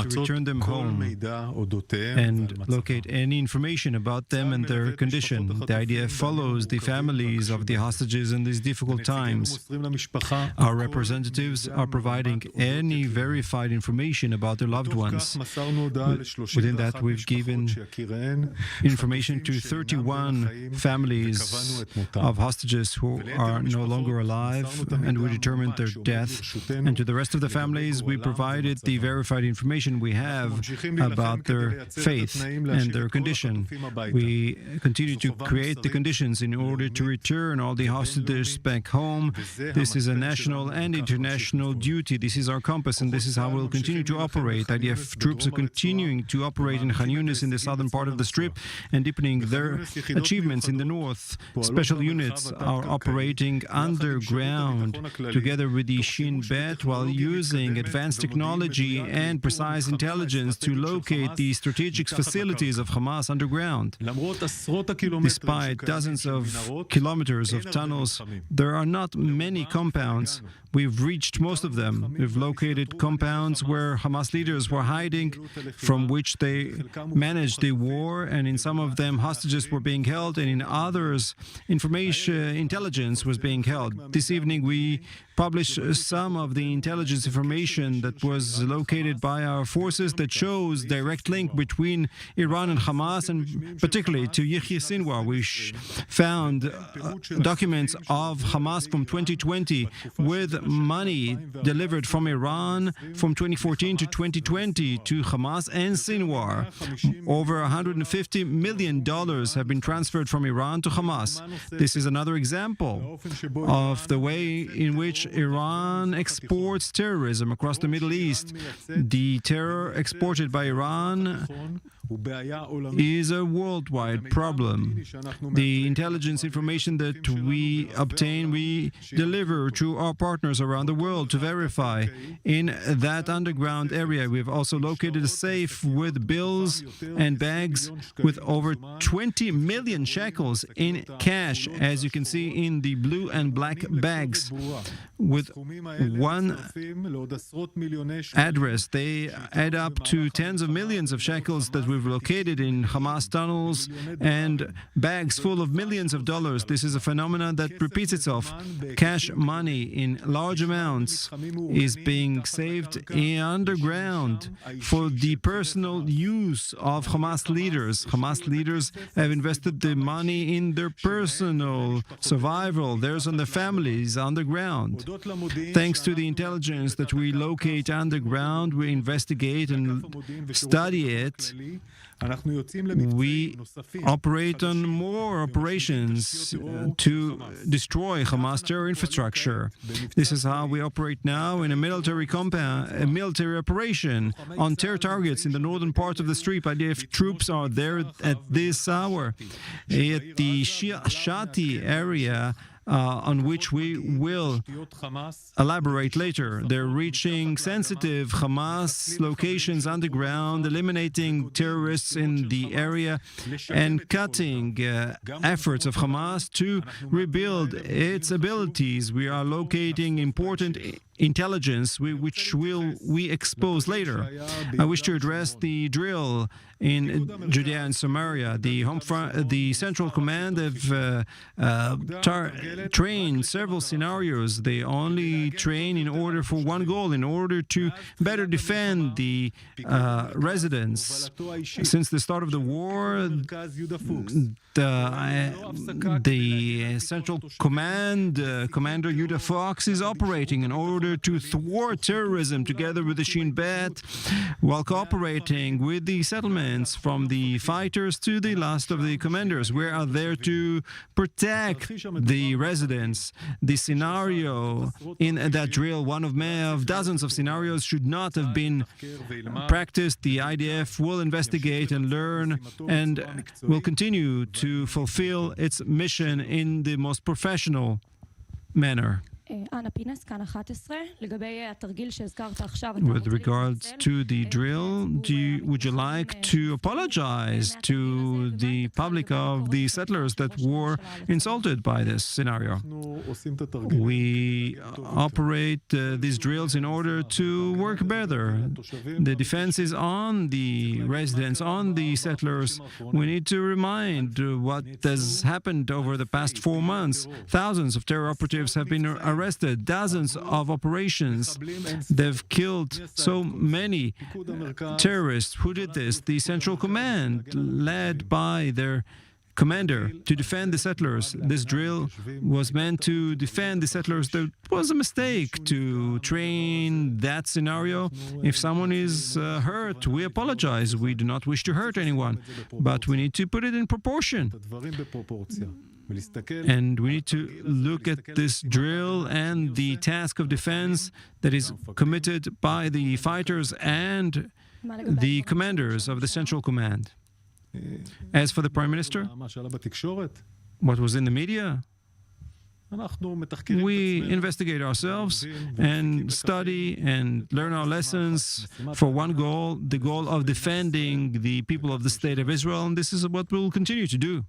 to return them home and locate any information about them and their condition. The IDF follows the families of the hostages in these difficult times. Our representatives are providing any verified information about their loved ones. Within that, we've given information to 31 families of hostages who are no longer alive, and we determined their death. And to the rest of the families, we provided the verified information we have about their faith and their condition. We continue to create the conditions in order to return all the hostages back home. This is a national and international duty. This is our compass, and this is how we'll continue to operate. IDF troops are continuing to operate in Khan Yunis in the southern part of the Strip and deepening their achievements in the north. Special units are operating underground together with the Shin Bet while using advanced technology and precise intelligence to locate the strategic facilities of Hamas underground. Despite dozens of kilometers of tunnels, there are not many compounds. We've reached most of them. We've located compounds where Hamas leaders were hiding, from which they managed the war, and in some of them hostages were being held, and in others intelligence was being held. This evening we published some of the intelligence information that was located by our forces that shows direct link between Iran and Hamas, and particularly to Yahya Sinwar. We found documents of Hamas from 2020 with money delivered from Iran from 2014 to 2020 to Hamas and Sinwar. Over $150 million have been transferred from Iran to Hamas. This is another example of the way in which Iran exports terrorism across the Middle East. The terror exported by Iran is a worldwide problem. The intelligence information that we obtain, we deliver to our partners around the world to verify. In that underground area, we've also located a safe with bills and bags with over 20 million shekels in cash, as you can see in the blue and black bags, with one address. They add up to tens of millions of shekels that we've located in Hamas tunnels and bags full of millions of dollars. This is a phenomenon that repeats itself. Cash money in large amounts is being saved underground for the personal use of Hamas leaders. Hamas leaders have invested the money in their personal survival, theirs and their families underground. Thanks to the intelligence that we locate underground, we investigate and study it. We operate on more operations to destroy Hamas terror infrastructure. This is how we operate now in a military operation on terror targets in the northern part of the Strip. IDF troops are there at this hour. At the Shati area, on which we will elaborate later. They're reaching sensitive Hamas locations underground, eliminating terrorists in the area, and cutting efforts of Hamas to rebuild its abilities. We are locating important intelligence, which we expose later. I wish to address the drill in Judea and Samaria. The Central Command have trained several scenarios. They only train in order for one goal, in order to better defend the residents. Since the start of the war, the Central Command, Commander Yuda Fox, is operating in order to thwart terrorism together with the Shin Bet, while cooperating with the settlements from the fighters to the last of the commanders. We are there to protect the residents. The scenario in that drill, one of dozens of scenarios, should not have been practiced. The IDF will investigate and learn and will continue to fulfill its mission in the most professional manner. With regards to the drill, would you like to apologize to the public of the settlers that were insulted by this scenario? We operate these drills in order to work better. The defense is on the residents, on the settlers. We need to remind what has happened over the past 4 months. Thousands of terror operatives have been arrested, dozens of operations. They've killed so many terrorists. Who did this? The Central Command, led by their commander, to defend the settlers. This drill was meant to defend the settlers. There was a mistake to train that scenario. If someone is hurt, we apologize. We do not wish to hurt anyone, but we need to put it in proportion. And we need to look at this drill and the task of defense that is committed by the fighters and the commanders of the Central Command. As for the Prime Minister, what was in the media? We investigate ourselves and study and learn our lessons for one goal, the goal of defending the people of the State of Israel, and this is what we'll continue to do.